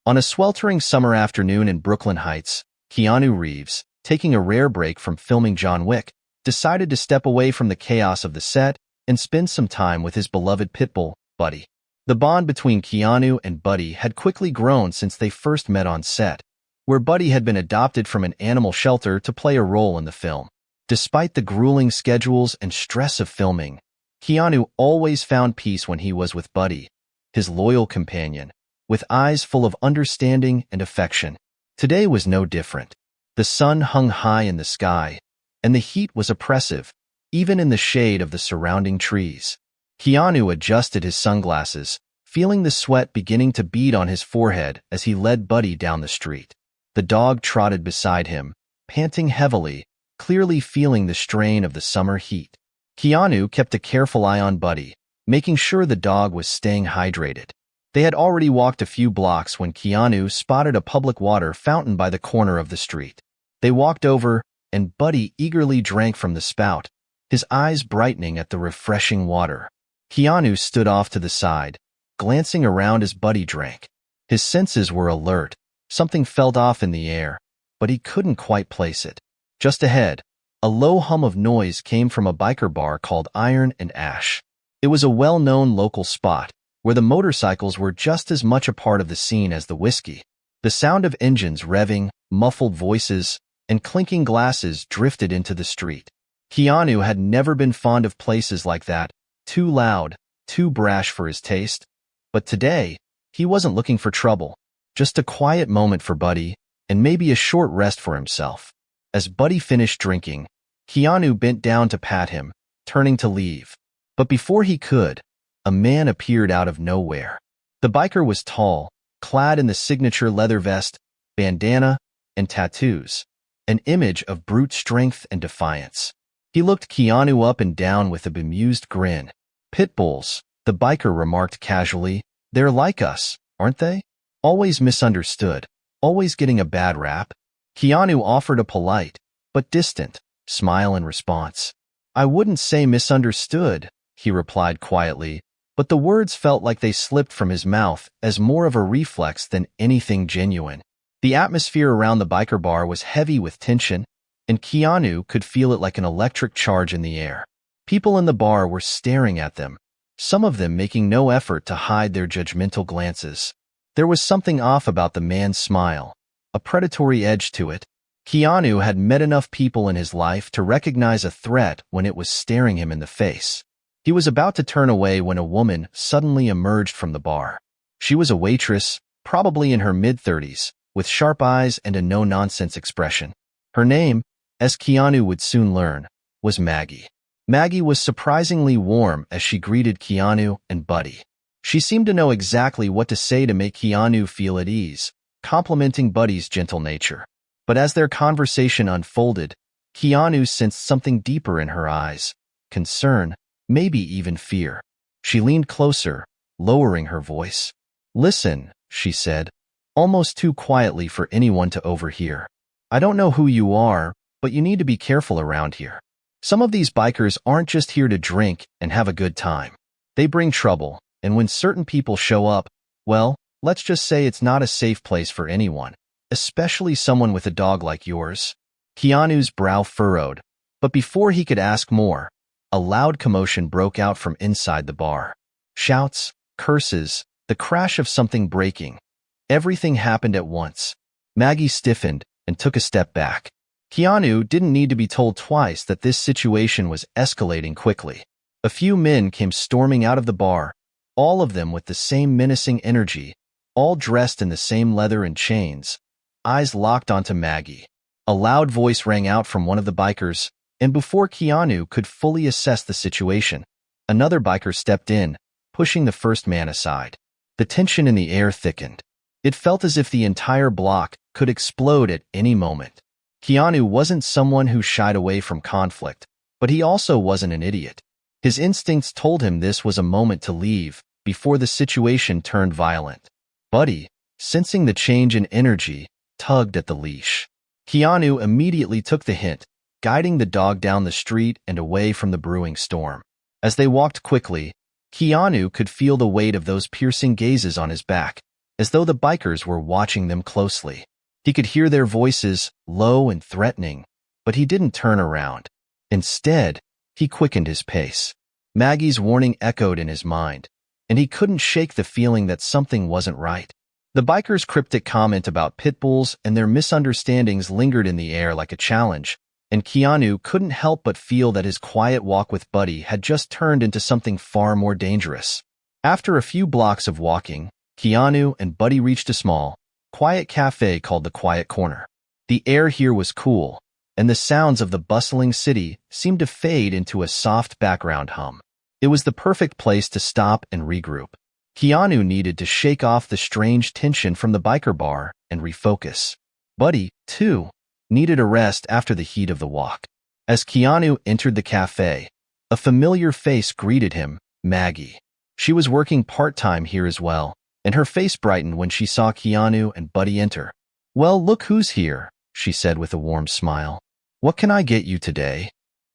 On a sweltering summer afternoon in Brooklyn Heights, Keanu Reeves, taking a rare break from filming John Wick, decided to step away from the chaos of the set and spend some time with his beloved pit bull, Buddy. The bond between Keanu and Buddy had quickly grown since they first met on set, where Buddy had been adopted from an animal shelter to play a role in the film. Despite the grueling schedules and stress of filming, Keanu always found peace when he was with Buddy, his loyal companion, with eyes full of understanding and affection. Today was no different. The sun hung high in the sky, and the heat was oppressive, even in the shade of the surrounding trees. Keanu adjusted his sunglasses, feeling the sweat beginning to bead on his forehead as he led Buddy down the street. The dog trotted beside him, panting heavily, clearly feeling the strain of the summer heat. Keanu kept a careful eye on Buddy, making sure the dog was staying hydrated. They had already walked a few blocks when Keanu spotted a public water fountain by the corner of the street. They walked over, and Buddy eagerly drank from the spout, his eyes brightening at the refreshing water. Keanu stood off to the side, glancing around as Buddy drank. His senses were alert. Something felt off in the air, but he couldn't quite place it. Just ahead, a low hum of noise came from a biker bar called Iron and Ash. It was a well-known local spot, where the motorcycles were just as much a part of the scene as the whiskey. The sound of engines revving, muffled voices, and clinking glasses drifted into the street. Keanu had never been fond of places like that, too loud, too brash for his taste. But today, he wasn't looking for trouble. Just a quiet moment for Buddy, and maybe a short rest for himself. As Buddy finished drinking, Keanu bent down to pat him, turning to leave. But before he could, a man appeared out of nowhere. The biker was tall, clad in the signature leather vest, bandana, and tattoos, an image of brute strength and defiance. He looked Keanu up and down with a bemused grin. "Pit bulls," the biker remarked casually. "They're like us, aren't they? Always misunderstood, always getting a bad rap." Keanu offered a polite, but distant, smile in response. "I wouldn't say misunderstood," he replied quietly, but the words felt like they slipped from his mouth as more of a reflex than anything genuine. The atmosphere around the biker bar was heavy with tension, and Keanu could feel it like an electric charge in the air. People in the bar were staring at them, some of them making no effort to hide their judgmental glances. There was something off about the man's smile, a predatory edge to it. Keanu had met enough people in his life to recognize a threat when it was staring him in the face. He was about to turn away when a woman suddenly emerged from the bar. She was a waitress, probably in her mid-30s, with sharp eyes and a no-nonsense expression. Her name, as Keanu would soon learn, was Maggie. Maggie was surprisingly warm as she greeted Keanu and Buddy. She seemed to know exactly what to say to make Keanu feel at ease, complimenting Buddy's gentle nature. But as their conversation unfolded, Keanu sensed something deeper in her eyes, concern, maybe even fear. She leaned closer, lowering her voice. "Listen," she said, almost too quietly for anyone to overhear. "I don't know who you are, but you need to be careful around here. Some of these bikers aren't just here to drink and have a good time. They bring trouble, and when certain people show up, well, let's just say it's not a safe place for anyone, especially someone with a dog like yours." Keanu's brow furrowed, but before he could ask more, a loud commotion broke out from inside the bar. Shouts, curses, the crash of something breaking. Everything happened at once. Maggie stiffened and took a step back. Keanu didn't need to be told twice that this situation was escalating quickly. A few men came storming out of the bar, all of them with the same menacing energy, all dressed in the same leather and chains, eyes locked onto Maggie. A loud voice rang out from one of the bikers, and before Keanu could fully assess the situation, another biker stepped in, pushing the first man aside. The tension in the air thickened. It felt as if the entire block could explode at any moment. Keanu wasn't someone who shied away from conflict, but he also wasn't an idiot. His instincts told him this was a moment to leave before the situation turned violent. Buddy, sensing the change in energy, tugged at the leash. Keanu immediately took the hint, guiding the dog down the street and away from the brewing storm. As they walked quickly, Keanu could feel the weight of those piercing gazes on his back, as though the bikers were watching them closely. He could hear their voices, low and threatening, but he didn't turn around. Instead, he quickened his pace. Maggie's warning echoed in his mind, and he couldn't shake the feeling that something wasn't right. The bikers' cryptic comment about pit bulls and their misunderstandings lingered in the air like a challenge, and Keanu couldn't help but feel that his quiet walk with Buddy had just turned into something far more dangerous. After a few blocks of walking, Keanu and Buddy reached a small, quiet cafe called the Quiet Corner. The air here was cool, and the sounds of the bustling city seemed to fade into a soft background hum. It was the perfect place to stop and regroup. Keanu needed to shake off the strange tension from the biker bar and refocus. Buddy, too, needed a rest after the heat of the walk. As Keanu entered the cafe, a familiar face greeted him, Maggie. She was working part-time here as well, and her face brightened when she saw Keanu and Buddy enter. "Well, look who's here," she said with a warm smile. "What can I get you today?"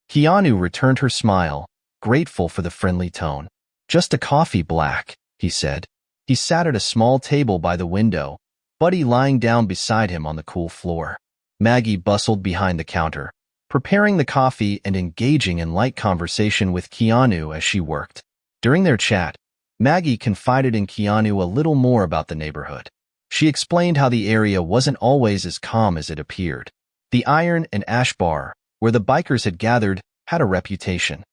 Keanu returned her smile, grateful for the friendly tone. "Just a coffee black," he said. He sat at a small table by the window, Buddy lying down beside him on the cool floor. Maggie bustled behind the counter, preparing the coffee and engaging in light conversation with Keanu as she worked. During their chat, Maggie confided in Keanu a little more about the neighborhood. She explained how the area wasn't always as calm as it appeared. The Iron and Ash Bar, where the bikers had gathered, had a reputation,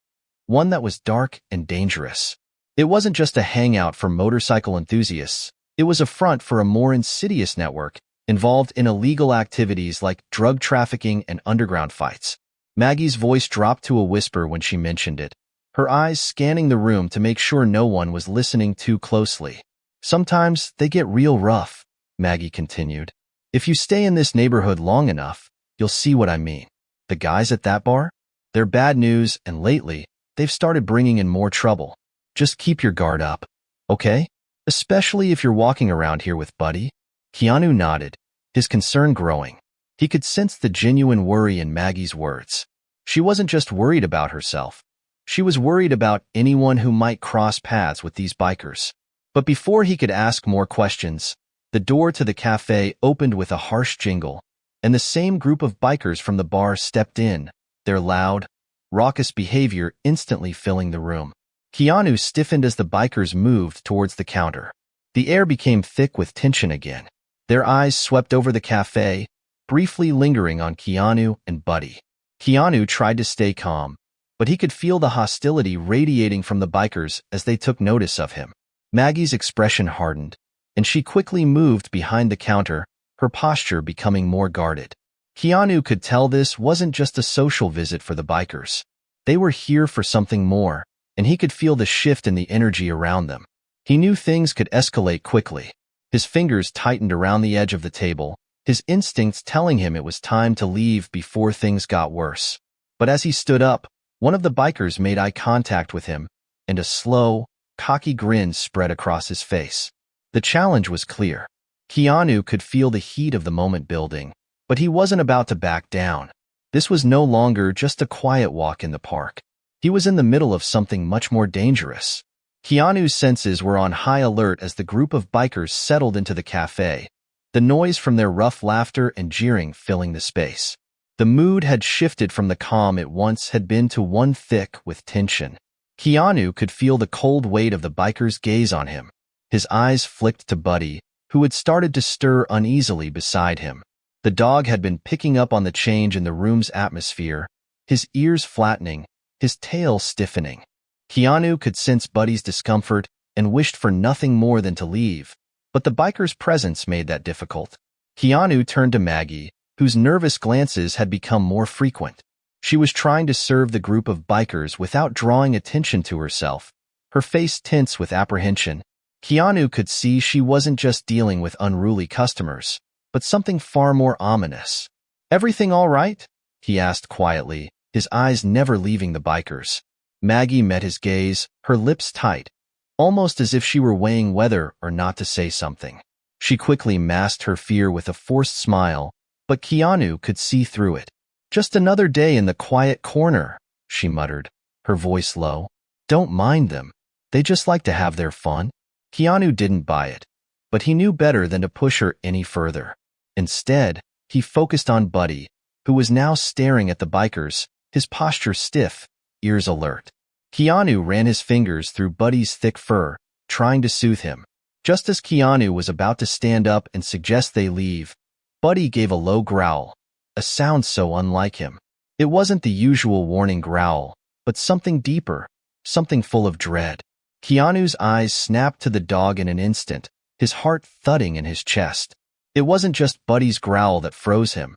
one that was dark and dangerous. It wasn't just a hangout for motorcycle enthusiasts, it was a front for a more insidious network involved in illegal activities like drug trafficking and underground fights. Maggie's voice dropped to a whisper when she mentioned it, her eyes scanning the room to make sure no one was listening too closely. "Sometimes they get real rough," Maggie continued. "If you stay in this neighborhood long enough, you'll see what I mean. The guys at that bar? They're bad news, and lately, they've started bringing in more trouble. Just keep your guard up, okay? Especially if you're walking around here with Buddy." Keanu nodded, his concern growing. He could sense the genuine worry in Maggie's words. She wasn't just worried about herself. She was worried about anyone who might cross paths with these bikers. But before he could ask more questions, the door to the cafe opened with a harsh jingle, and the same group of bikers from the bar stepped in, their loud, raucous behavior instantly filling the room. Keanu stiffened as the bikers moved towards the counter. The air became thick with tension again. Their eyes swept over the cafe, briefly lingering on Keanu and Buddy. Keanu tried to stay calm, but he could feel the hostility radiating from the bikers as they took notice of him. Maggie's expression hardened, and she quickly moved behind the counter, her posture becoming more guarded. Keanu could tell this wasn't just a social visit for the bikers. They were here for something more, and he could feel the shift in the energy around them. He knew things could escalate quickly. His fingers tightened around the edge of the table, his instincts telling him it was time to leave before things got worse. But as he stood up, one of the bikers made eye contact with him, and a slow, cocky grin spread across his face. The challenge was clear. Keanu could feel the heat of the moment building, but he wasn't about to back down. This was no longer just a quiet walk in the park. He was in the middle of something much more dangerous. Keanu's senses were on high alert as the group of bikers settled into the cafe, the noise from their rough laughter and jeering filling the space. The mood had shifted from the calm it once had been to one thick with tension. Keanu could feel the cold weight of the bikers' gaze on him. His eyes flicked to Buddy, who had started to stir uneasily beside him. The dog had been picking up on the change in the room's atmosphere, his ears flattening, his tail stiffening. Keanu could sense Buddy's discomfort and wished for nothing more than to leave, but the biker's presence made that difficult. Keanu turned to Maggie, whose nervous glances had become more frequent. She was trying to serve the group of bikers without drawing attention to herself, her face tense with apprehension. Keanu could see she wasn't just dealing with unruly customers, but something far more ominous. "Everything all right?" he asked quietly, his eyes never leaving the bikers. Maggie met his gaze, her lips tight, almost as if she were weighing whether or not to say something. She quickly masked her fear with a forced smile, but Keanu could see through it. "Just another day in the quiet corner," she muttered, her voice low. "Don't mind them. They just like to have their fun." Keanu didn't buy it, but he knew better than to push her any further. Instead, he focused on Buddy, who was now staring at the bikers, his posture stiff, ears alert. Keanu ran his fingers through Buddy's thick fur, trying to soothe him. Just as Keanu was about to stand up and suggest they leave, Buddy gave a low growl, a sound so unlike him. It wasn't the usual warning growl, but something deeper, something full of dread. Keanu's eyes snapped to the dog in an instant, his heart thudding in his chest. It wasn't just Buddy's growl that froze him.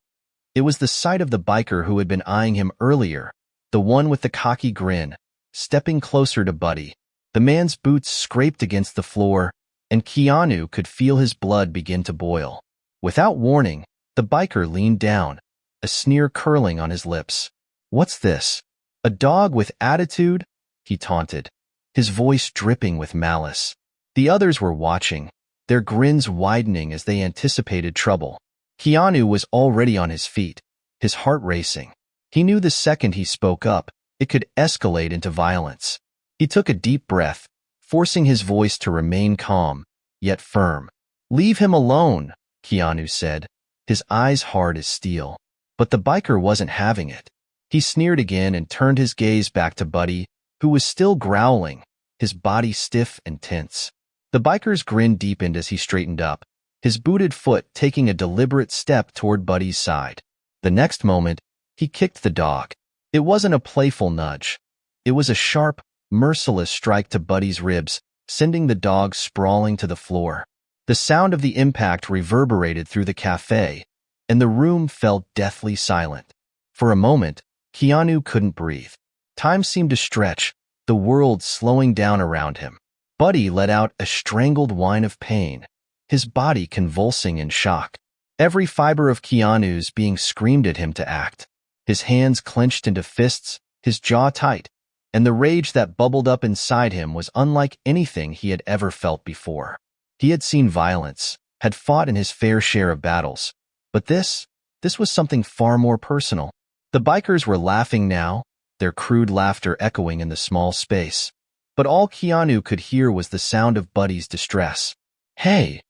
It was the sight of the biker who had been eyeing him earlier, the one with the cocky grin, stepping closer to Buddy. The man's boots scraped against the floor, and Keanu could feel his blood begin to boil. Without warning, the biker leaned down, a sneer curling on his lips. "What's this? A dog with attitude?" he taunted, his voice dripping with malice. The others were watching, their grins widening as they anticipated trouble. Keanu was already on his feet, his heart racing. He knew the second he spoke up, it could escalate into violence. He took a deep breath, forcing his voice to remain calm, yet firm. "Leave him alone," Keanu said, his eyes hard as steel. But the biker wasn't having it. He sneered again and turned his gaze back to Buddy, who was still growling, his body stiff and tense. The biker's grin deepened as he straightened up, his booted foot taking a deliberate step toward Buddy's side. The next moment, he kicked the dog. It wasn't a playful nudge. It was a sharp, merciless strike to Buddy's ribs, sending the dog sprawling to the floor. The sound of the impact reverberated through the cafe, and the room fell deathly silent. For a moment, Keanu couldn't breathe. Time seemed to stretch, the world slowing down around him. Buddy let out a strangled whine of pain, his body convulsing in shock. Every fiber of Keanu's being screamed at him to act. His hands clenched into fists, his jaw tight, and the rage that bubbled up inside him was unlike anything he had ever felt before. He had seen violence, had fought in his fair share of battles, but this was something far more personal. The bikers were laughing now, their crude laughter echoing in the small space, but all Keanu could hear was the sound of Buddy's distress. "Hey!"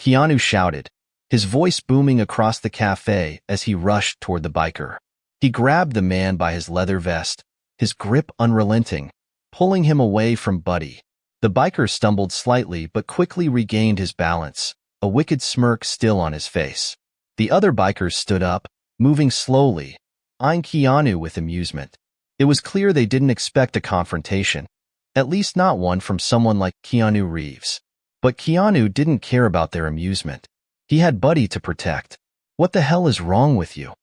Keanu shouted, his voice booming across the cafe as he rushed toward the biker. He grabbed the man by his leather vest, his grip unrelenting, pulling him away from Buddy. The biker stumbled slightly but quickly regained his balance, a wicked smirk still on his face. The other bikers stood up, moving slowly, eyeing Keanu with amusement. It was clear they didn't expect a confrontation, at least not one from someone like Keanu Reeves. But Keanu didn't care about their amusement. He had Buddy to protect. "What the hell is wrong with you?"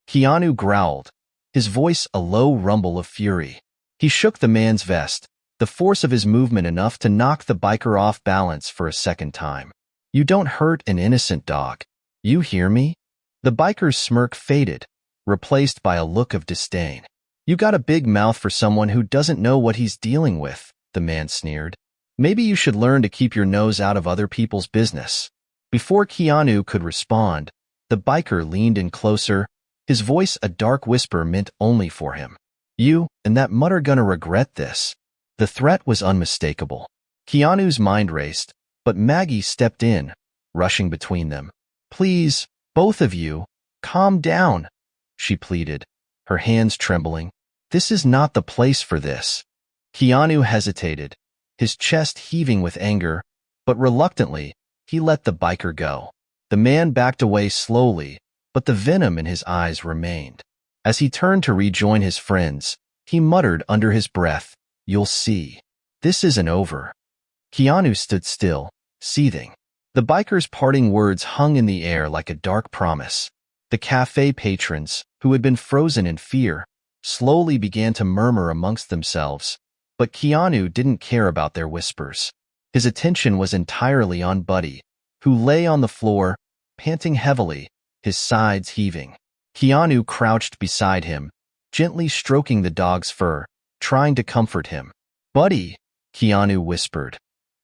Keanu growled, his voice a low rumble of fury. He shook the man's vest, the force of his movement enough to knock the biker off balance for a second time. "You don't hurt an innocent dog. You hear me?" The biker's smirk faded, replaced by a look of disdain. "You got a big mouth for someone who doesn't know what he's dealing with," the man sneered. "Maybe you should learn to keep your nose out of other people's business." Before Keanu could respond, the biker leaned in closer, his voice a dark whisper meant only for him. "You and that mutt are gonna regret this." The threat was unmistakable. Keanu's mind raced, but Maggie stepped in, rushing between them. "Please, both of you, calm down," she pleaded, her hands trembling. "This is not the place for this." Keanu hesitated, his chest heaving with anger, but reluctantly, he let the biker go. The man backed away slowly, but the venom in his eyes remained. As he turned to rejoin his friends, he muttered under his breath, "You'll see. This isn't over." Keanu stood still, seething. The biker's parting words hung in the air like a dark promise. The cafe patrons, who had been frozen in fear, slowly began to murmur amongst themselves, but Keanu didn't care about their whispers. His attention was entirely on Buddy, who lay on the floor, panting heavily, his sides heaving. Keanu crouched beside him, gently stroking the dog's fur, trying to comfort him. "Buddy," Keanu whispered,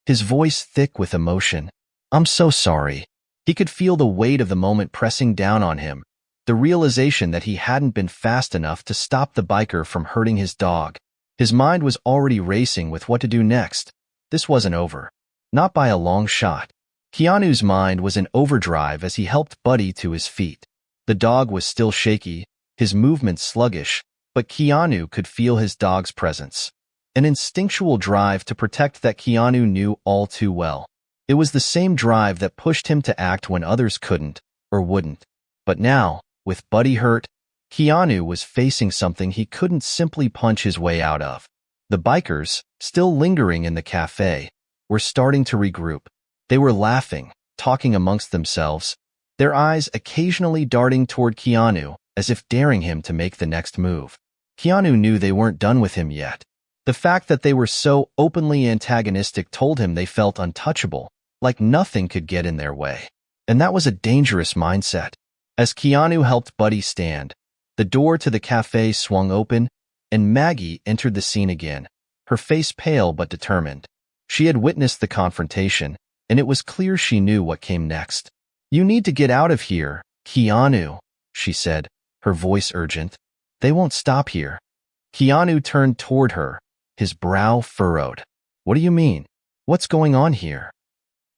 his voice thick with emotion, "I'm so sorry." He could feel the weight of the moment pressing down on him, the realization that he hadn't been fast enough to stop the biker from hurting his dog. His mind was already racing with what to do next. This wasn't over. Not by a long shot. Keanu's mind was in overdrive as he helped Buddy to his feet. The dog was still shaky, his movements sluggish, but Keanu could feel his dog's presence. An instinctual drive to protect that Keanu knew all too well. It was the same drive that pushed him to act when others couldn't or wouldn't. But now, with Buddy hurt, Keanu was facing something he couldn't simply punch his way out of. The bikers, still lingering in the cafe, were starting to regroup. They were laughing, talking amongst themselves, their eyes occasionally darting toward Keanu as if daring him to make the next move. Keanu knew they weren't done with him yet. The fact that they were so openly antagonistic told him they felt untouchable, like nothing could get in their way. And that was a dangerous mindset. As Keanu helped Buddy stand, the door to the cafe swung open, and Maggie entered the scene again, her face pale but determined. She had witnessed the confrontation, and it was clear she knew what came next. "You need to get out of here, Keanu," she said, her voice urgent. "They won't stop here." Keanu turned toward her, his brow furrowed. "What do you mean? What's going on here?"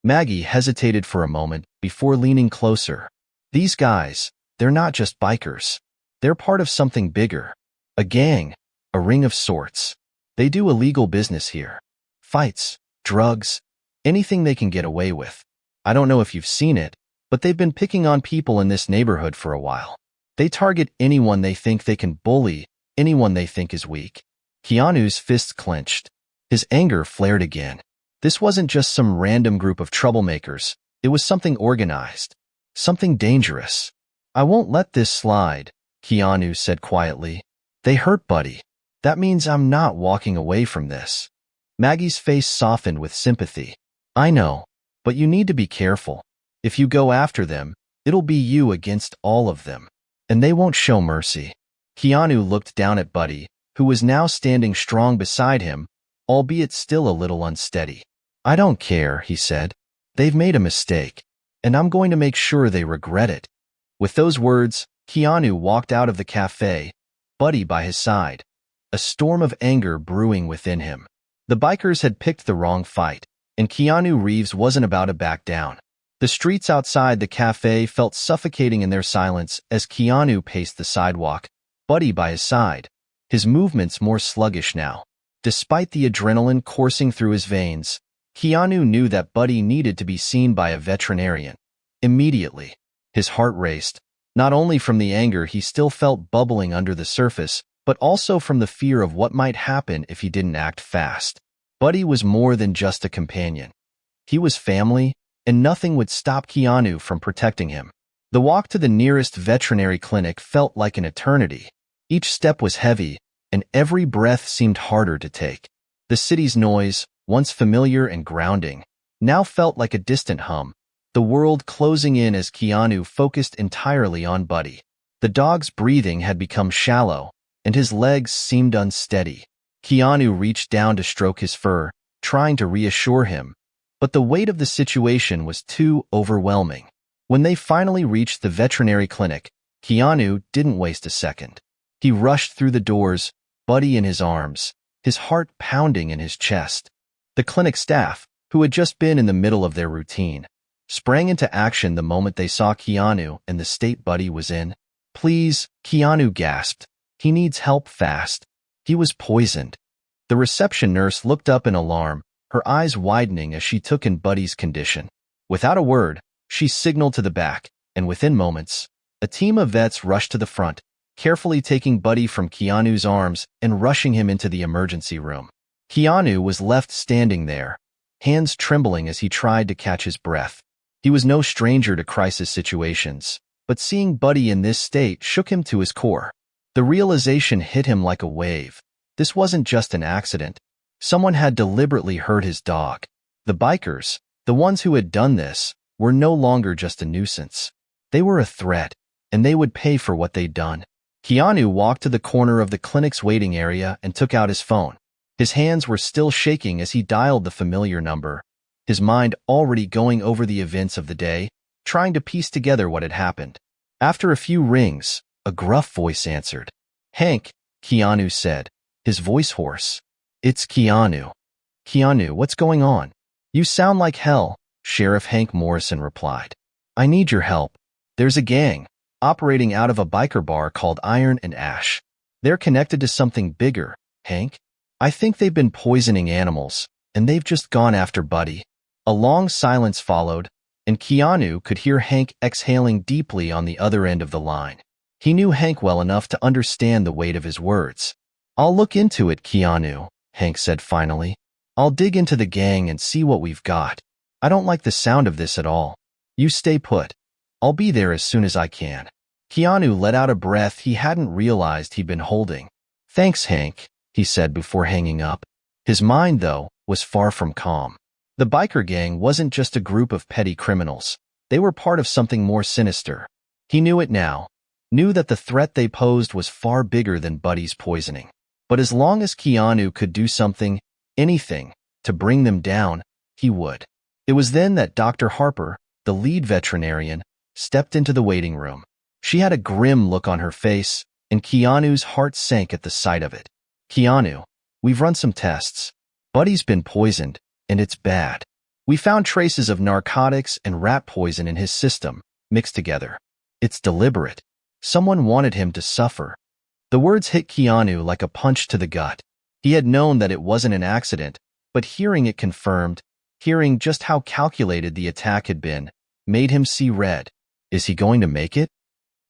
Maggie hesitated for a moment before leaning closer. "These guys, they're not just bikers. They're part of something bigger. A gang, a ring of sorts. They do illegal business here. Fights, drugs, anything they can get away with. I don't know if you've seen it, but they've been picking on people in this neighborhood for a while. They target anyone they think they can bully, anyone they think is weak." Keanu's fists clenched. His anger flared again. This wasn't just some random group of troublemakers. It was something organized. Something dangerous. "I won't let this slide," Keanu said quietly. "They hurt Buddy. That means I'm not walking away from this." Maggie's face softened with sympathy. "I know, but you need to be careful. If you go after them, it'll be you against all of them. And they won't show mercy." Keanu looked down at Buddy, who was now standing strong beside him, albeit still a little unsteady. "I don't care," he said. "They've made a mistake, and I'm going to make sure they regret it." With those words, Keanu walked out of the cafe, Buddy by his side, a storm of anger brewing within him. The bikers had picked the wrong fight, and Keanu Reeves wasn't about to back down. The streets outside the cafe felt suffocating in their silence as Keanu paced the sidewalk, Buddy by his side, his movements more sluggish now. Despite the adrenaline coursing through his veins, Keanu knew that Buddy needed to be seen by a veterinarian. Immediately, his heart raced, not only from the anger he still felt bubbling under the surface, but also from the fear of what might happen if he didn't act fast. Buddy was more than just a companion. He was family, and nothing would stop Keanu from protecting him. The walk to the nearest veterinary clinic felt like an eternity. Each step was heavy, and every breath seemed harder to take. The city's noise, once familiar and grounding, now felt like a distant hum, the world closing in as Keanu focused entirely on Buddy. The dog's breathing had become shallow, and his legs seemed unsteady. Keanu reached down to stroke his fur, trying to reassure him, but the weight of the situation was too overwhelming. When they finally reached the veterinary clinic, Keanu didn't waste a second. He rushed through the doors, Buddy in his arms, his heart pounding in his chest. The clinic staff, who had just been in the middle of their routine, sprang into action the moment they saw Keanu and the state Buddy was in. "Please," Keanu gasped. "He needs help fast. He was poisoned." The reception nurse looked up in alarm, her eyes widening as she took in Buddy's condition. Without a word, she signaled to the back, and within moments, a team of vets rushed to the front, carefully taking Buddy from Keanu's arms and rushing him into the emergency room. Keanu was left standing there, hands trembling as he tried to catch his breath. He was no stranger to crisis situations, but seeing Buddy in this state shook him to his core. The realization hit him like a wave. This wasn't just an accident. Someone had deliberately hurt his dog. The bikers, the ones who had done this, were no longer just a nuisance. They were a threat, and they would pay for what they'd done. Keanu walked to the corner of the clinic's waiting area and took out his phone. His hands were still shaking as he dialed the familiar number, his mind already going over the events of the day, trying to piece together what had happened. After a few rings, a gruff voice answered. "Hank," Keanu said, his voice hoarse. "It's Keanu." "Keanu, what's going on? You sound like hell," Sheriff Hank Morrison replied. I need your help. There's a gang operating out of a biker bar called Iron and Ash. They're connected to something bigger, Hank. I think they've been poisoning animals, and they've just gone after Buddy. A long silence followed, and Keanu could hear Hank exhaling deeply on the other end of the line. He knew Hank well enough to understand the weight of his words. I'll look into it, Keanu, Hank said finally. I'll dig into the gang and see what we've got. I don't like the sound of this at all. You stay put. I'll be there as soon as I can. Keanu let out a breath he hadn't realized he'd been holding. Thanks, Hank, he said before hanging up. His mind, though, was far from calm. The biker gang wasn't just a group of petty criminals. They were part of something more sinister. He knew it now, knew that the threat they posed was far bigger than Buddy's poisoning. But as long as Keanu could do something, anything, to bring them down, he would. It was then that Dr. Harper, the lead veterinarian, stepped into the waiting room. She had a grim look on her face, and Keanu's heart sank at the sight of it. Keanu, we've run some tests. Buddy's been poisoned, and it's bad. We found traces of narcotics and rat poison in his system, mixed together. It's deliberate. Someone wanted him to suffer. The words hit Keanu like a punch to the gut. He had known that it wasn't an accident, but hearing it confirmed, hearing just how calculated the attack had been, made him see red. Is he going to make it?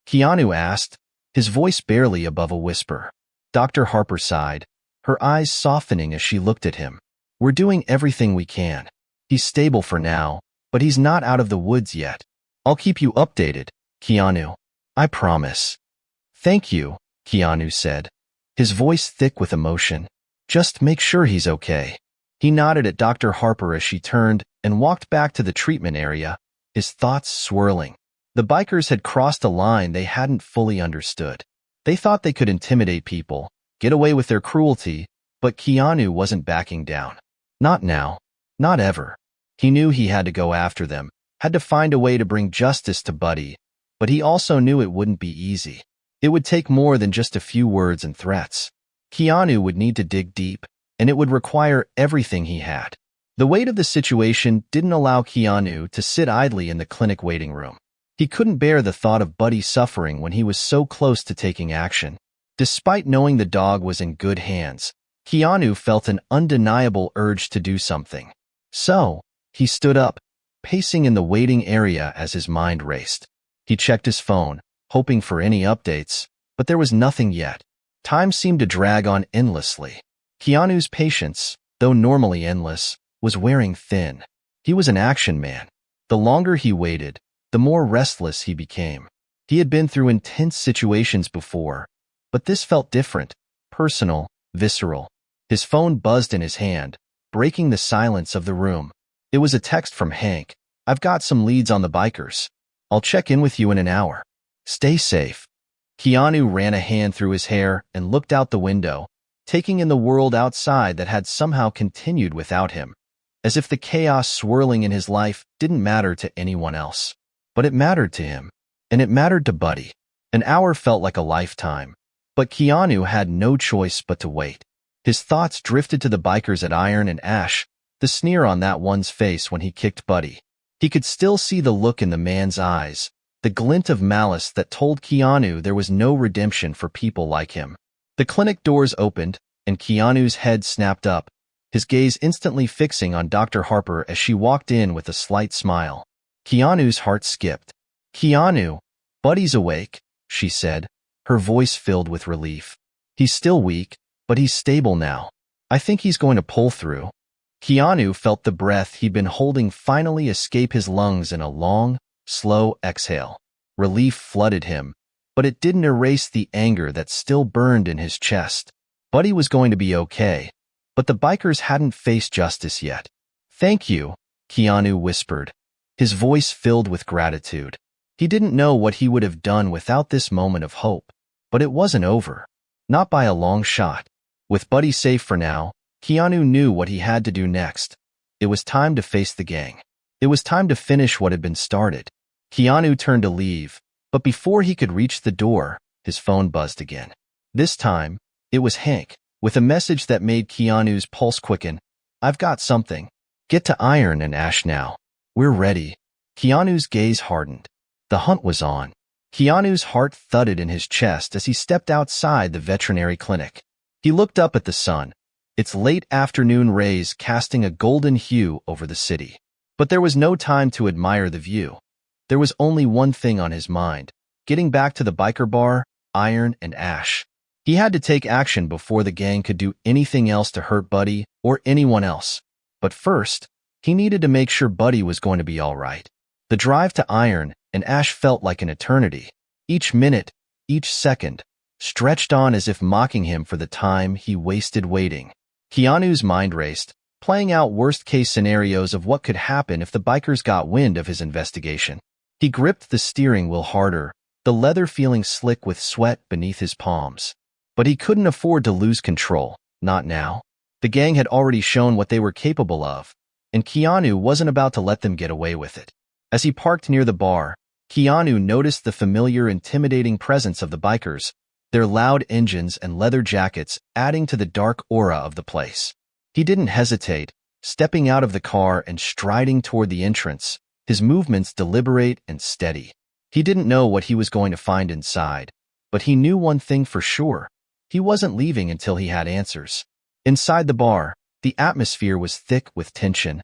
Keanu asked, his voice barely above a whisper. Dr. Harper sighed, her eyes softening as she looked at him. We're doing everything we can. He's stable for now, but he's not out of the woods yet. I'll keep you updated, Keanu. I promise. Thank you, Keanu said, his voice thick with emotion. Just make sure he's okay. He nodded at Dr. Harper as she turned and walked back to the treatment area, his thoughts swirling. The bikers had crossed a line they hadn't fully understood. They thought they could intimidate people, get away with their cruelty, but Keanu wasn't backing down. Not now. Not ever. He knew he had to go after them, had to find a way to bring justice to Buddy, but he also knew it wouldn't be easy. It would take more than just a few words and threats. Keanu would need to dig deep, and it would require everything he had. The weight of the situation didn't allow Keanu to sit idly in the clinic waiting room. He couldn't bear the thought of Buddy suffering when he was so close to taking action. Despite knowing the dog was in good hands, Keanu felt an undeniable urge to do something. So, he stood up, pacing in the waiting area as his mind raced. He checked his phone, hoping for any updates, but there was nothing yet. Time seemed to drag on endlessly. Keanu's patience, though normally endless, was wearing thin. He was an action man. The longer he waited, the more restless he became. He had been through intense situations before, but this felt different, personal, visceral. His phone buzzed in his hand, breaking the silence of the room. It was a text from Hank. I've got some leads on the bikers. I'll check in with you in an hour. Stay safe. Keanu ran a hand through his hair and looked out the window, taking in the world outside that had somehow continued without him, as if the chaos swirling in his life didn't matter to anyone else. But it mattered to him, and it mattered to Buddy. An hour felt like a lifetime, but Keanu had no choice but to wait. His thoughts drifted to the bikers at Iron and Ash, the sneer on that one's face when he kicked Buddy. He could still see the look in the man's eyes, the glint of malice that told Keanu there was no redemption for people like him. The clinic doors opened, and Keanu's head snapped up, his gaze instantly fixing on Dr. Harper as she walked in with a slight smile. Keanu's heart skipped. Keanu, Buddy's awake, she said, her voice filled with relief. He's still weak, but he's stable now. I think he's going to pull through. Keanu felt the breath he'd been holding finally escape his lungs in a long, slow exhale. Relief flooded him, but it didn't erase the anger that still burned in his chest. Buddy was going to be okay, but the bikers hadn't faced justice yet. Thank you, Keanu whispered, his voice filled with gratitude. He didn't know what he would have done without this moment of hope, but it wasn't over. Not by a long shot. With Buddy safe for now, Keanu knew what he had to do next. It was time to face the gang. It was time to finish what had been started. Keanu turned to leave, but before he could reach the door, his phone buzzed again. This time, it was Hank, with a message that made Keanu's pulse quicken. I've got something. Get to Iron and Ash now. We're ready. Keanu's gaze hardened. The hunt was on. Keanu's heart thudded in his chest as he stepped outside the veterinary clinic. He looked up at the sun, its late afternoon rays casting a golden hue over the city. But there was no time to admire the view. There was only one thing on his mind: getting back to the biker bar, Iron and Ash. He had to take action before the gang could do anything else to hurt Buddy or anyone else. But first, he needed to make sure Buddy was going to be all right. The drive to Iron and Ash felt like an eternity. Each minute, each second, stretched on as if mocking him for the time he wasted waiting. Keanu's mind raced, playing out worst-case scenarios of what could happen if the bikers got wind of his investigation. He gripped the steering wheel harder, the leather feeling slick with sweat beneath his palms. But he couldn't afford to lose control, not now. The gang had already shown what they were capable of, and Keanu wasn't about to let them get away with it. As he parked near the bar, Keanu noticed the familiar, intimidating presence of the bikers, their loud engines and leather jackets adding to the dark aura of the place. He didn't hesitate, stepping out of the car and striding toward the entrance, his movements deliberate and steady. He didn't know what he was going to find inside, but he knew one thing for sure: he wasn't leaving until he had answers. Inside the bar, the atmosphere was thick with tension,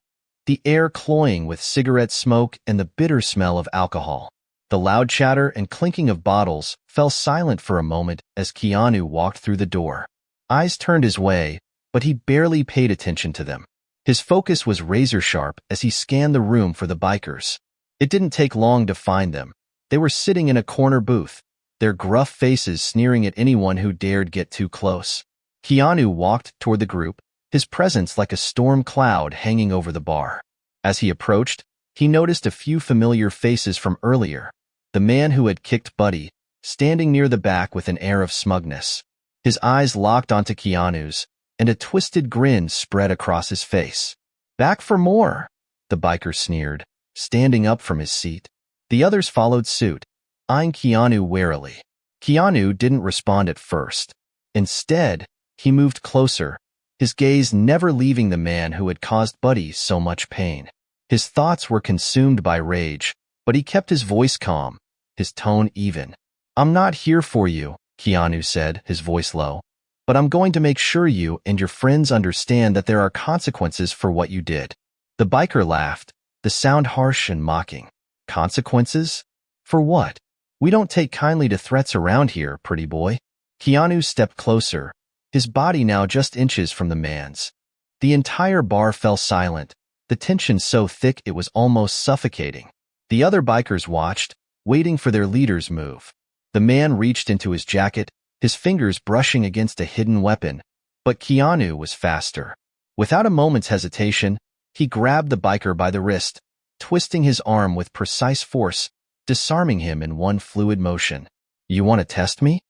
the air cloying with cigarette smoke and the bitter smell of alcohol. The loud chatter and clinking of bottles fell silent for a moment as Keanu walked through the door. Eyes turned his way, but he barely paid attention to them. His focus was razor-sharp as he scanned the room for the bikers. It didn't take long to find them. They were sitting in a corner booth, their gruff faces sneering at anyone who dared get too close. Keanu walked toward the group, his presence like a storm cloud hanging over the bar. As he approached, he noticed a few familiar faces from earlier. The man who had kicked Buddy, standing near the back with an air of smugness. His eyes locked onto Keanu's, and a twisted grin spread across his face. "Back for more," the biker sneered, standing up from his seat. The others followed suit, eyeing Keanu warily. Keanu didn't respond at first. Instead, he moved closer, his gaze never leaving the man who had caused Buddy so much pain. His thoughts were consumed by rage, but he kept his voice calm, his tone even. "I'm not here for you," Keanu said, his voice low, "but I'm going to make sure you and your friends understand that there are consequences for what you did." The biker laughed, the sound harsh and mocking. "Consequences? For what? We don't take kindly to threats around here, pretty boy." Keanu stepped closer, his body now just inches from the man's. The entire bar fell silent, the tension so thick it was almost suffocating. The other bikers watched, waiting for their leader's move. The man reached into his jacket, his fingers brushing against a hidden weapon, but Keanu was faster. Without a moment's hesitation, he grabbed the biker by the wrist, twisting his arm with precise force, disarming him in one fluid motion. "You want to test me?"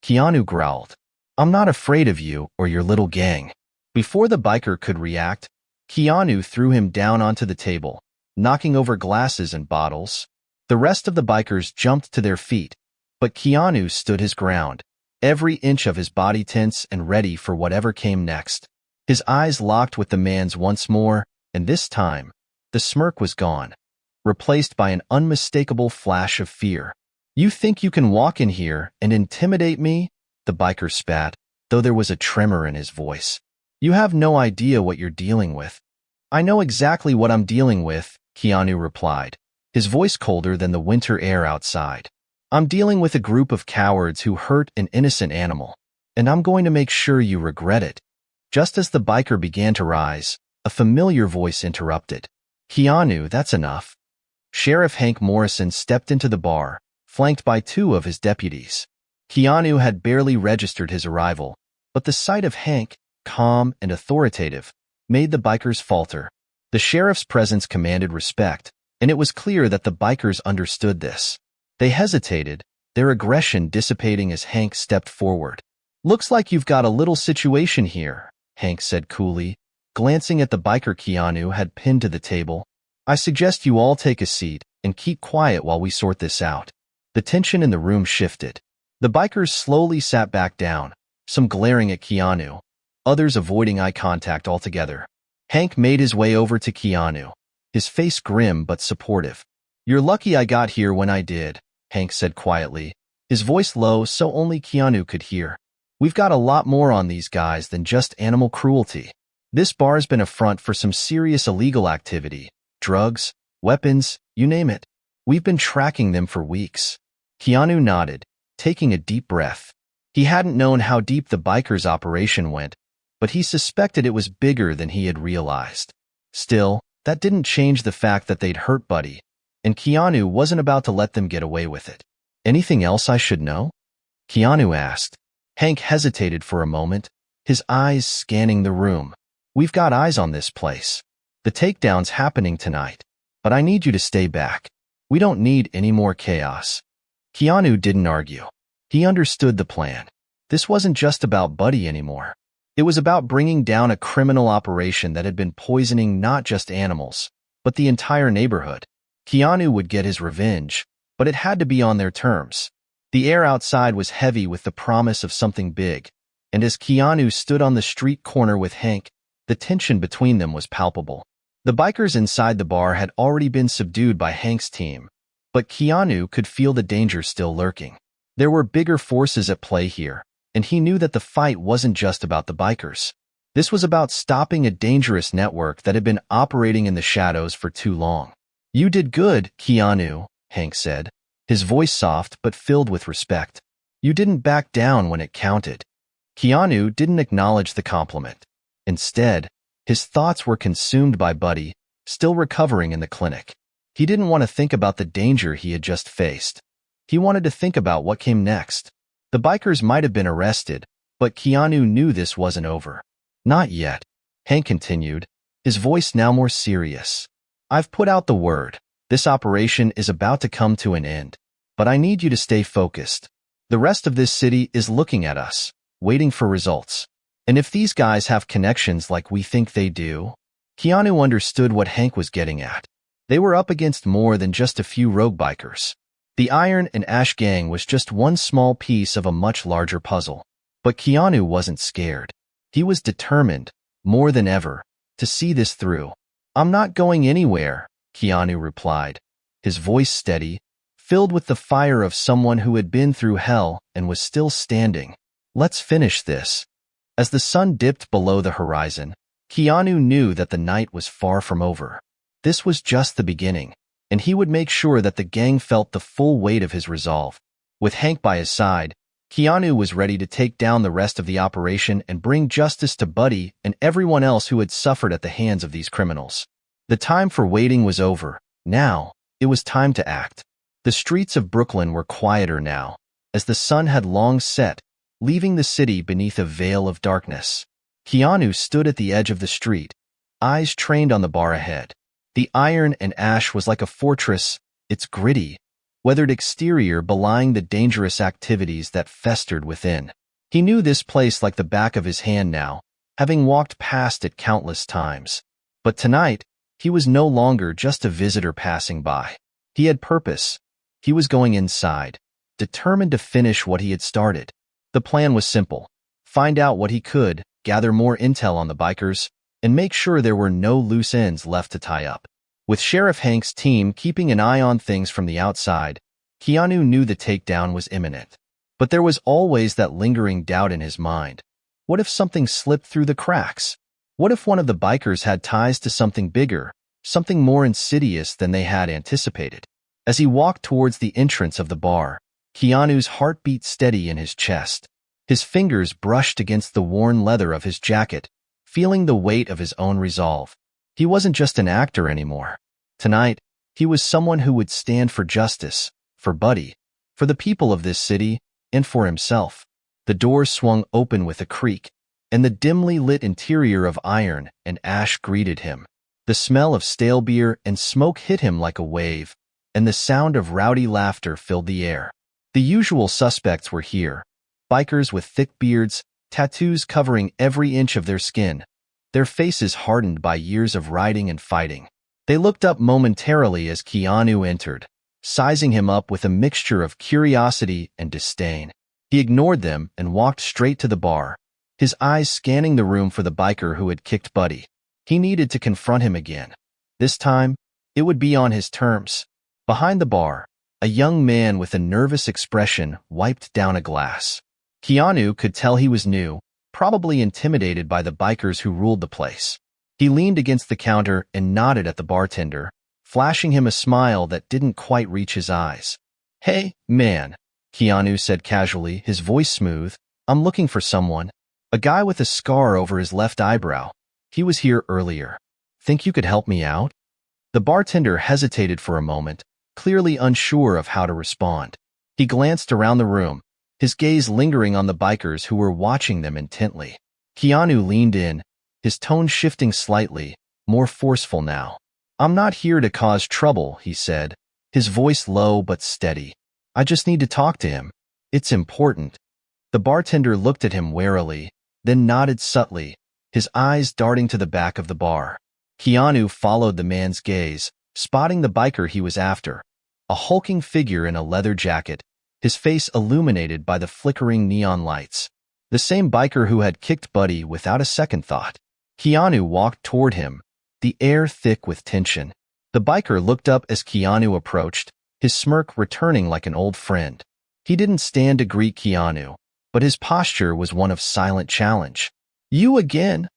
Keanu growled. "I'm not afraid of you or your little gang." Before the biker could react, Keanu threw him down onto the table, knocking over glasses and bottles. The rest of the bikers jumped to their feet, but Keanu stood his ground, every inch of his body tense and ready for whatever came next. His eyes locked with the man's once more, and this time, the smirk was gone, replaced by an unmistakable flash of fear. "You think you can walk in here and intimidate me?" the biker spat, though there was a tremor in his voice. "You have no idea what you're dealing with." "I know exactly what I'm dealing with," Keanu replied, his voice colder than the winter air outside. "I'm dealing with a group of cowards who hurt an innocent animal, and I'm going to make sure you regret it." Just as the biker began to rise, a familiar voice interrupted. "Keanu, that's enough." Sheriff Hank Morrison stepped into the bar, flanked by two of his deputies. Keanu had barely registered his arrival, but the sight of Hank, calm and authoritative, made the bikers falter. The sheriff's presence commanded respect, and it was clear that the bikers understood this. They hesitated, their aggression dissipating as Hank stepped forward. "Looks like you've got a little situation here," Hank said coolly, glancing at the biker Keanu had pinned to the table. "I suggest you all take a seat and keep quiet while we sort this out." The tension in the room shifted. The bikers slowly sat back down, some glaring at Keanu, others avoiding eye contact altogether. Hank made his way over to Keanu, his face grim but supportive. "You're lucky I got here when I did," Hank said quietly, his voice low so only Keanu could hear. "We've got a lot more on these guys than just animal cruelty. This bar's been a front for some serious illegal activity. Drugs, weapons, you name it. We've been tracking them for weeks." Keanu nodded, taking a deep breath. He hadn't known how deep the bikers' operation went, but he suspected it was bigger than he had realized. Still, that didn't change the fact that they'd hurt Buddy, and Keanu wasn't about to let them get away with it. "Anything else I should know?" Keanu asked. Hank hesitated for a moment, his eyes scanning the room. "We've got eyes on this place. The takedown's happening tonight, but I need you to stay back. We don't need any more chaos." Keanu didn't argue. He understood the plan. This wasn't just about Buddy anymore. It was about bringing down a criminal operation that had been poisoning not just animals, but the entire neighborhood. Keanu would get his revenge, but it had to be on their terms. The air outside was heavy with the promise of something big, and as Keanu stood on the street corner with Hank, the tension between them was palpable. The bikers inside the bar had already been subdued by Hank's team, but Keanu could feel the danger still lurking. There were bigger forces at play here, and he knew that the fight wasn't just about the bikers. This was about stopping a dangerous network that had been operating in the shadows for too long. "You did good, Keanu," Hank said, his voice soft but filled with respect. "You didn't back down when it counted." Keanu didn't acknowledge the compliment. Instead, his thoughts were consumed by Buddy, still recovering in the clinic. He didn't want to think about the danger he had just faced. He wanted to think about what came next. The bikers might have been arrested, but Keanu knew this wasn't over. "Not yet," Hank continued, his voice now more serious. "I've put out the word. This operation is about to come to an end, but I need you to stay focused. The rest of this city is looking at us, waiting for results. And if these guys have connections like we think they do..." Keanu understood what Hank was getting at. They were up against more than just a few rogue bikers. The Iron and Ash gang was just one small piece of a much larger puzzle. But Keanu wasn't scared. He was determined, more than ever, to see this through. "I'm not going anywhere," Keanu replied, his voice steady, filled with the fire of someone who had been through hell and was still standing. "Let's finish this." As the sun dipped below the horizon, Keanu knew that the night was far from over. This was just the beginning, and he would make sure that the gang felt the full weight of his resolve. With Hank by his side, Keanu was ready to take down the rest of the operation and bring justice to Buddy and everyone else who had suffered at the hands of these criminals. The time for waiting was over. Now, it was time to act. The streets of Brooklyn were quieter now, as the sun had long set, leaving the city beneath a veil of darkness. Keanu stood at the edge of the street, eyes trained on the bar ahead. The Iron and Ash was like a fortress, its gritty, weathered exterior belying the dangerous activities that festered within. He knew this place like the back of his hand now, having walked past it countless times. But tonight, he was no longer just a visitor passing by. He had purpose. He was going inside, determined to finish what he had started. The plan was simple: find out what he could, gather more intel on the bikers, and make sure there were no loose ends left to tie up. With Sheriff Hank's team keeping an eye on things from the outside, Keanu knew the takedown was imminent. But there was always that lingering doubt in his mind. What if something slipped through the cracks? What if one of the bikers had ties to something bigger, something more insidious than they had anticipated? As he walked towards the entrance of the bar, Keanu's heart beat steady in his chest. His fingers brushed against the worn leather of his jacket, feeling the weight of his own resolve. He wasn't just an actor anymore. Tonight, he was someone who would stand for justice, for Buddy, for the people of this city, and for himself. The door swung open with a creak, and the dimly lit interior of Iron and Ash greeted him. The smell of stale beer and smoke hit him like a wave, and the sound of rowdy laughter filled the air. The usual suspects were here, bikers with thick beards, tattoos covering every inch of their skin, their faces hardened by years of riding and fighting. They looked up momentarily as Keanu entered, sizing him up with a mixture of curiosity and disdain. He ignored them and walked straight to the bar, his eyes scanning the room for the biker who had kicked Buddy. He needed to confront him again, this time it would be on his terms. Behind the bar, a young man with a nervous expression wiped down a glass. Keanu could tell he was new, probably intimidated by the bikers who ruled the place. He leaned against the counter and nodded at the bartender, flashing him a smile that didn't quite reach his eyes. "Hey, man," Keanu said casually, his voice smooth. "I'm looking for someone. A guy with a scar over his left eyebrow. He was here earlier. Think you could help me out?" The bartender hesitated for a moment, clearly unsure of how to respond. He glanced around the room, his gaze lingering on the bikers who were watching them intently. Keanu leaned in, his tone shifting slightly, more forceful now. "I'm not here to cause trouble," he said, his voice low but steady. "I just need to talk to him. It's important." The bartender looked at him warily, then nodded subtly, his eyes darting to the back of the bar. Keanu followed the man's gaze, spotting the biker he was after, a hulking figure in a leather jacket, his face illuminated by the flickering neon lights. The same biker who had kicked Buddy without a second thought. Keanu walked toward him, the air thick with tension. The biker looked up as Keanu approached, his smirk returning like an old friend. He didn't stand to greet Keanu, but his posture was one of silent challenge. "You again?"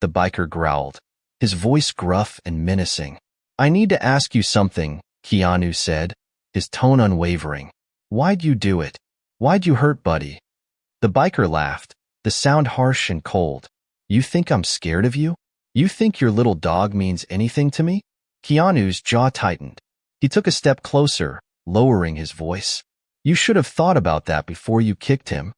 the biker growled, his voice gruff and menacing. "I need to ask you something," Keanu said, his tone unwavering. "Why'd you do it? Why'd you hurt Buddy?" The biker laughed, the sound harsh and cold. "You think I'm scared of you? You think your little dog means anything to me?" Keanu's jaw tightened. He took a step closer, lowering his voice. "You should have thought about that before you kicked him."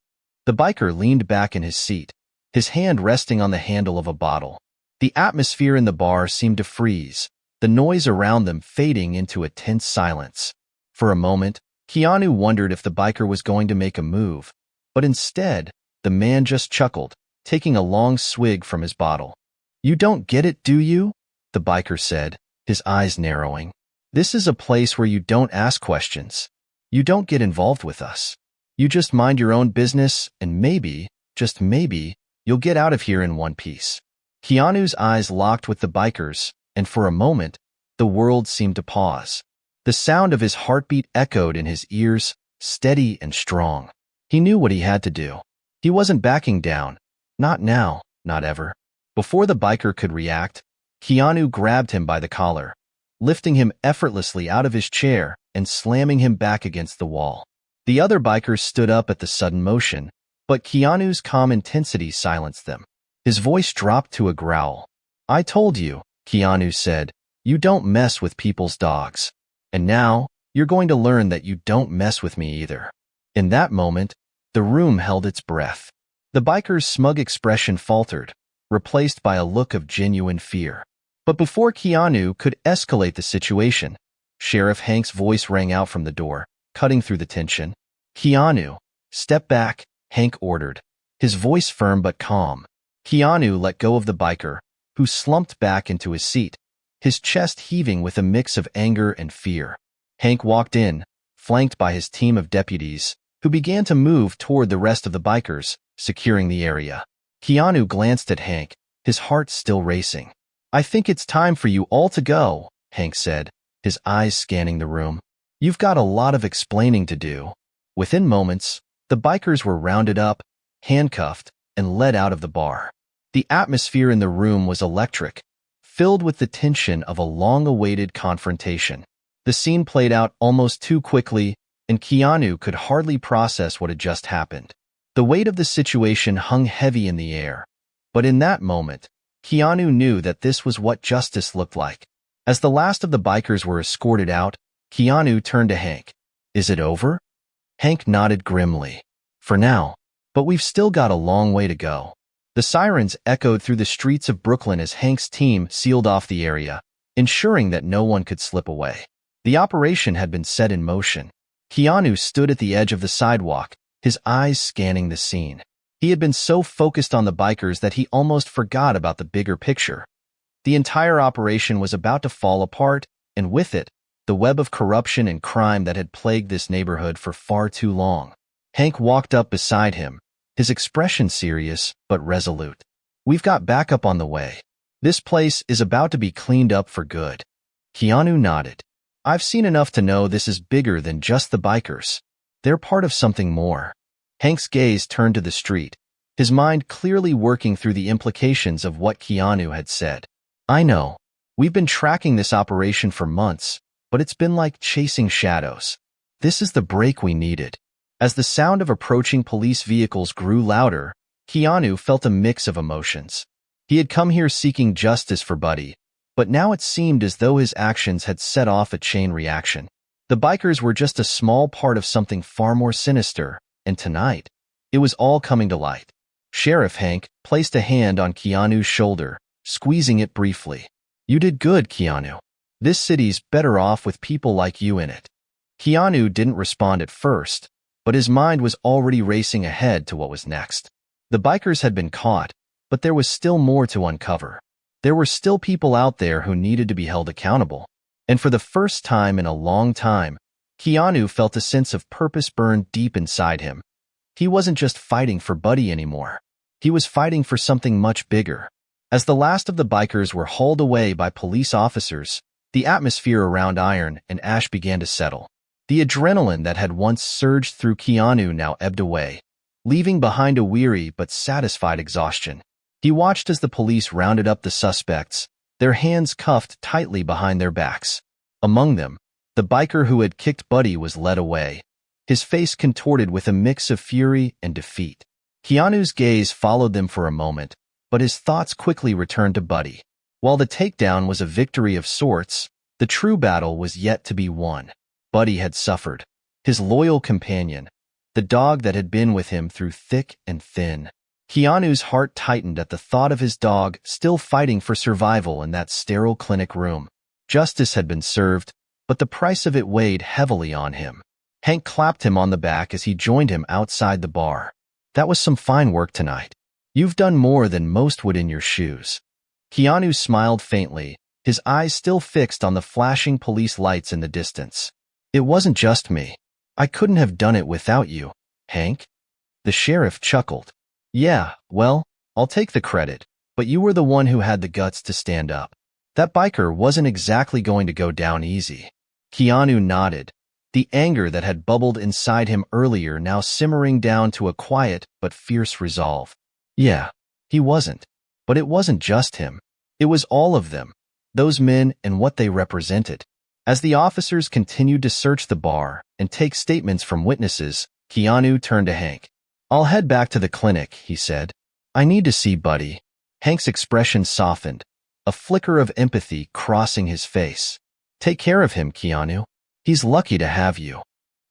The biker leaned back in his seat, his hand resting on the handle of a bottle. The atmosphere in the bar seemed to freeze, the noise around them fading into a tense silence. For a moment, Keanu wondered if the biker was going to make a move, but instead, the man just chuckled, taking a long swig from his bottle. "You don't get it, do you?" the biker said, his eyes narrowing. "This is a place where you don't ask questions. You don't get involved with us. You just mind your own business, and maybe, just maybe, you'll get out of here in one piece." Keanu's eyes locked with the biker's, and for a moment, the world seemed to pause. The sound of his heartbeat echoed in his ears, steady and strong. He knew what he had to do. He wasn't backing down. Not now, not ever. Before the biker could react, Keanu grabbed him by the collar, lifting him effortlessly out of his chair and slamming him back against the wall. The other bikers stood up at the sudden motion, but Keanu's calm intensity silenced them. His voice dropped to a growl. "I told you," Keanu said, "you don't mess with people's dogs. And now, you're going to learn that you don't mess with me either." In that moment, the room held its breath. The biker's smug expression faltered, replaced by a look of genuine fear. But before Keanu could escalate the situation, Sheriff Hank's voice rang out from the door, cutting through the tension. "Keanu, step back," Hank ordered, his voice firm but calm. Keanu let go of the biker, who slumped back into his seat, his chest heaving with a mix of anger and fear. Hank walked in, flanked by his team of deputies, who began to move toward the rest of the bikers, securing the area. Keanu glanced at Hank, his heart still racing. "I think it's time for you all to go," Hank said, his eyes scanning the room. "You've got a lot of explaining to do." Within moments, the bikers were rounded up, handcuffed, and led out of the bar. The atmosphere in the room was electric, filled with the tension of a long-awaited confrontation. The scene played out almost too quickly, and Keanu could hardly process what had just happened. The weight of the situation hung heavy in the air, but in that moment, Keanu knew that this was what justice looked like. As the last of the bikers were escorted out, Keanu turned to Hank. "Is it over?" Hank nodded grimly. "For now, but we've still got a long way to go." The sirens echoed through the streets of Brooklyn as Hank's team sealed off the area, ensuring that no one could slip away. The operation had been set in motion. Keanu stood at the edge of the sidewalk, his eyes scanning the scene. He had been so focused on the bikers that he almost forgot about the bigger picture. The entire operation was about to fall apart, and with it, the web of corruption and crime that had plagued this neighborhood for far too long. Hank walked up beside him, his expression serious but resolute. "We've got backup on the way. This place is about to be cleaned up for good." Keanu nodded. I've seen enough to know this is bigger than just the bikers. They're part of something more. Hank's gaze turned to the street, his mind clearly working through the implications of what Keanu had said. I know. We've been tracking this operation for months, but it's been like chasing shadows. This is the break we needed. As the sound of approaching police vehicles grew louder, Keanu felt a mix of emotions. He had come here seeking justice for Buddy, but now it seemed as though his actions had set off a chain reaction. The bikers were just a small part of something far more sinister, and tonight, it was all coming to light. Sheriff Hank placed a hand on Keanu's shoulder, squeezing it briefly. You did good, Keanu. This city's better off with people like you in it. Keanu didn't respond at first, but his mind was already racing ahead to what was next. The bikers had been caught, but there was still more to uncover. There were still people out there who needed to be held accountable. And for the first time in a long time, Keanu felt a sense of purpose burn deep inside him. He wasn't just fighting for Buddy anymore. He was fighting for something much bigger. As the last of the bikers were hauled away by police officers, the atmosphere around Iron and Ash began to settle. The adrenaline that had once surged through Keanu now ebbed away, leaving behind a weary but satisfied exhaustion. He watched as the police rounded up the suspects, their hands cuffed tightly behind their backs. Among them, the biker who had kicked Buddy was led away, his face contorted with a mix of fury and defeat. Keanu's gaze followed them for a moment, but his thoughts quickly returned to Buddy. While the takedown was a victory of sorts, the true battle was yet to be won. Buddy had suffered. His loyal companion, the dog that had been with him through thick and thin. Keanu's heart tightened at the thought of his dog still fighting for survival in that sterile clinic room. Justice had been served, but the price of it weighed heavily on him. Hank clapped him on the back as he joined him outside the bar. That was some fine work tonight. You've done more than most would in your shoes. Keanu smiled faintly, his eyes still fixed on the flashing police lights in the distance. It wasn't just me. I couldn't have done it without you, Hank. The sheriff chuckled. Yeah, well, I'll take the credit, but you were the one who had the guts to stand up. That biker wasn't exactly going to go down easy. Keanu nodded, the anger that had bubbled inside him earlier now simmering down to a quiet but fierce resolve. Yeah, he wasn't. But it wasn't just him. It was all of them, those men and what they represented. As the officers continued to search the bar and take statements from witnesses, Keanu turned to Hank. I'll head back to the clinic, he said. I need to see Buddy. Hank's expression softened, a flicker of empathy crossing his face. Take care of him, Keanu. He's lucky to have you.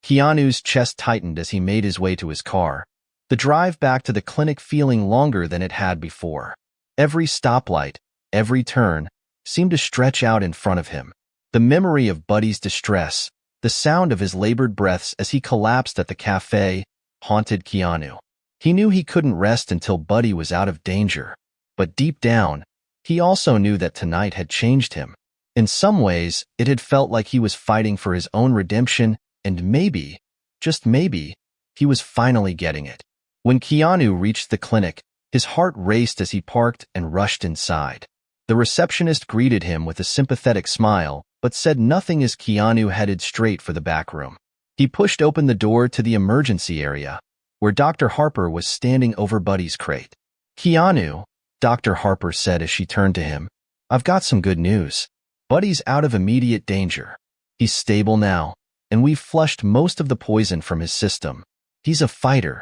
Keanu's chest tightened as he made his way to his car, the drive back to the clinic feeling longer than it had before. Every stoplight, every turn, seemed to stretch out in front of him. The memory of Buddy's distress, the sound of his labored breaths as he collapsed at the cafe, haunted Keanu. He knew he couldn't rest until Buddy was out of danger. But deep down, he also knew that tonight had changed him. In some ways, it had felt like he was fighting for his own redemption, and maybe, just maybe, he was finally getting it. When Keanu reached the clinic, his heart raced as he parked and rushed inside. The receptionist greeted him with a sympathetic smile, but said nothing as Keanu headed straight for the back room. He pushed open the door to the emergency area, where Dr. Harper was standing over Buddy's crate. Keanu, Dr. Harper said as she turned to him, I've got some good news. Buddy's out of immediate danger. He's stable now, and we've flushed most of the poison from his system. He's a fighter.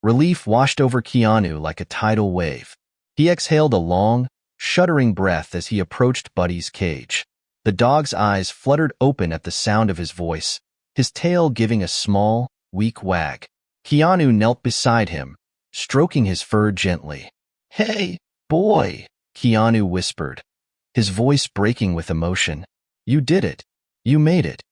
Relief washed over Keanu like a tidal wave. He exhaled a long, shuddering breath as he approached Buddy's cage. The dog's eyes fluttered open at the sound of his voice, his tail giving a small, weak wag. Keanu knelt beside him, stroking his fur gently. Hey, boy, Keanu whispered, his voice breaking with emotion. You did it. You made it.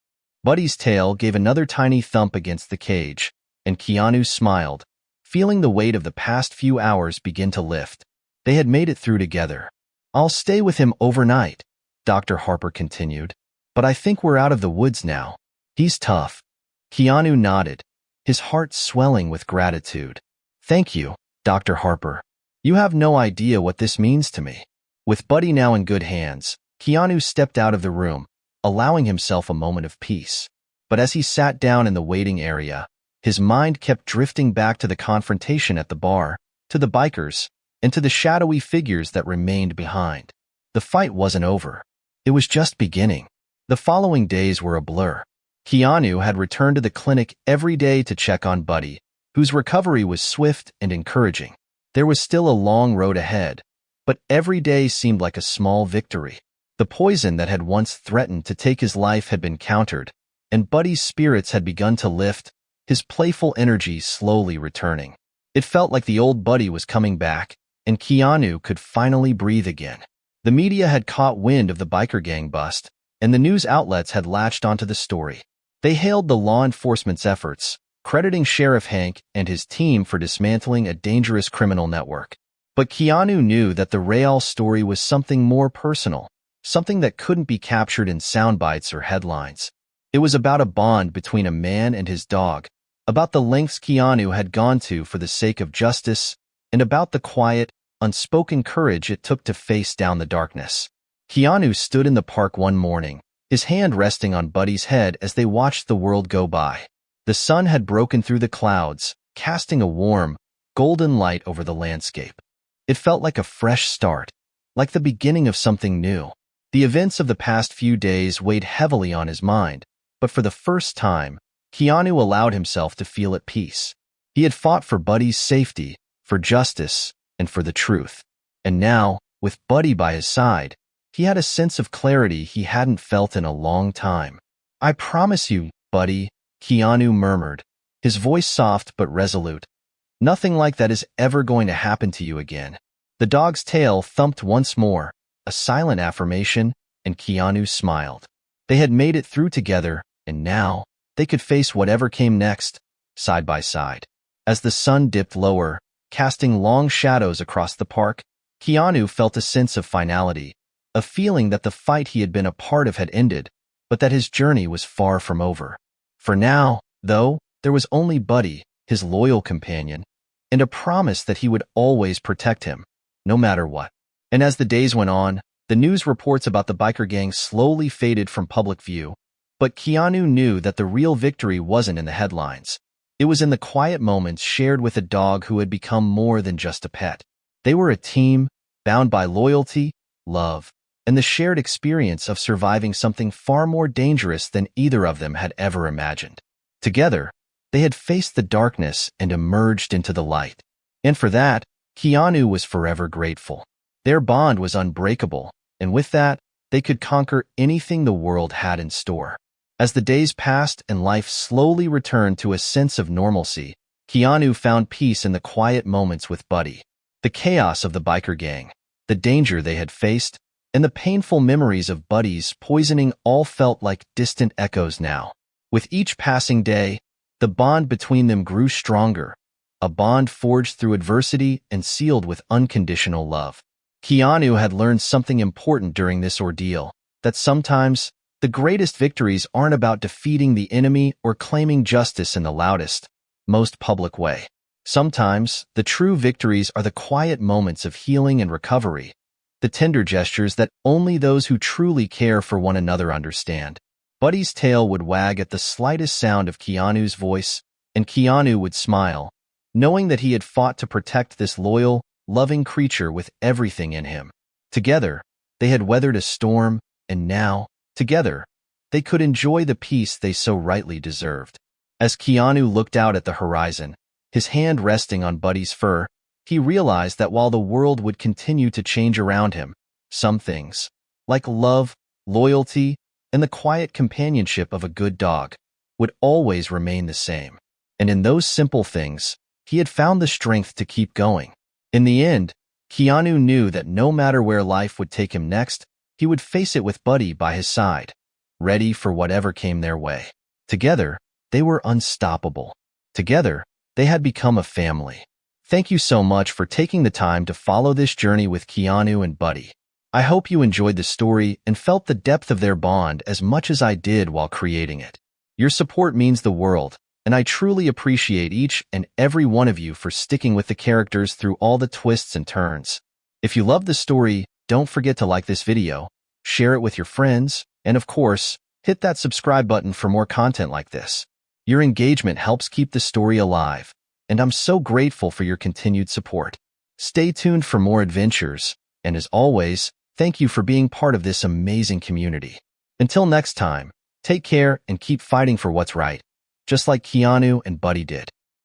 Buddy's tail gave another tiny thump against the cage, and Keanu smiled, feeling the weight of the past few hours begin to lift. They had made it through together. I'll stay with him overnight, Dr. Harper continued, but I think we're out of the woods now. He's tough. Keanu nodded, his heart swelling with gratitude. Thank you, Dr. Harper. You have no idea what this means to me. With Buddy now in good hands, Keanu stepped out of the room, allowing himself a moment of peace. But as he sat down in the waiting area, his mind kept drifting back to the confrontation at the bar, to the bikers, and to the shadowy figures that remained behind. The fight wasn't over. It was just beginning. The following days were a blur. Keanu had returned to the clinic every day to check on Buddy, whose recovery was swift and encouraging. There was still a long road ahead, but every day seemed like a small victory. The poison that had once threatened to take his life had been countered, and Buddy's spirits had begun to lift, his playful energy slowly returning. It felt like the old Buddy was coming back, and Keanu could finally breathe again. The media had caught wind of the biker gang bust, and the news outlets had latched onto the story. They hailed the law enforcement's efforts, crediting Sheriff Hank and his team for dismantling a dangerous criminal network. But Keanu knew that the real story was something more personal, something that couldn't be captured in sound bites or headlines. It was about a bond between a man and his dog, about the lengths Keanu had gone to for the sake of justice, and about the quiet, unspoken courage it took to face down the darkness. Keanu stood in the park one morning, his hand resting on Buddy's head as they watched the world go by. The sun had broken through the clouds, casting a warm, golden light over the landscape. It felt like a fresh start, like the beginning of something new. The events of the past few days weighed heavily on his mind, but for the first time, Keanu allowed himself to feel at peace. He had fought for Buddy's safety, for justice, and for the truth. And now, with Buddy by his side, he had a sense of clarity he hadn't felt in a long time. "I promise you, Buddy," Keanu murmured, his voice soft but resolute. "Nothing like that is ever going to happen to you again." The dog's tail thumped once more, a silent affirmation, and Keanu smiled. They had made it through together, and now they could face whatever came next, side by side. As the sun dipped lower, casting long shadows across the park, Keanu felt a sense of finality, a feeling that the fight he had been a part of had ended, but that his journey was far from over. For now, though, there was only Buddy, his loyal companion, and a promise that he would always protect him, no matter what. And as the days went on, the news reports about the biker gang slowly faded from public view, but Keanu knew that the real victory wasn't in the headlines. It was in the quiet moments shared with a dog who had become more than just a pet. They were a team, bound by loyalty, love, and the shared experience of surviving something far more dangerous than either of them had ever imagined. Together, they had faced the darkness and emerged into the light. And for that, Keanu was forever grateful. Their bond was unbreakable, and with that, they could conquer anything the world had in store. As the days passed and life slowly returned to a sense of normalcy, Keanu found peace in the quiet moments with Buddy. The chaos of the biker gang, the danger they had faced, and the painful memories of Buddy's poisoning all felt like distant echoes now. With each passing day, the bond between them grew stronger, a bond forged through adversity and sealed with unconditional love. Keanu had learned something important during this ordeal, that sometimes the greatest victories aren't about defeating the enemy or claiming justice in the loudest, most public way. Sometimes, the true victories are the quiet moments of healing and recovery, the tender gestures that only those who truly care for one another understand. Buddy's tail would wag at the slightest sound of Keanu's voice, and Keanu would smile, knowing that he had fought to protect this loyal, loving creature with everything in him. Together, they had weathered a storm, and now, together, they could enjoy the peace they so rightly deserved. As Keanu looked out at the horizon, his hand resting on Buddy's fur, he realized that while the world would continue to change around him, some things, like love, loyalty, and the quiet companionship of a good dog, would always remain the same. And in those simple things, he had found the strength to keep going. In the end, Keanu knew that no matter where life would take him next, he would face it with Buddy by his side, ready for whatever came their way. Together, they were unstoppable. Together, they had become a family. Thank you so much for taking the time to follow this journey with Keanu and Buddy. I hope you enjoyed the story and felt the depth of their bond as much as I did while creating it. Your support means the world, and I truly appreciate each and every one of you for sticking with the characters through all the twists and turns. If you love the story, don't forget to like this video, share it with your friends, And of course, hit that subscribe button for more content like this. Your engagement helps keep the story alive, and I'm so grateful for your continued support. Stay tuned for more adventures, and as always, thank you for being part of this amazing community. Until next time, take care and keep fighting for what's right, just like Keanu and Buddy did.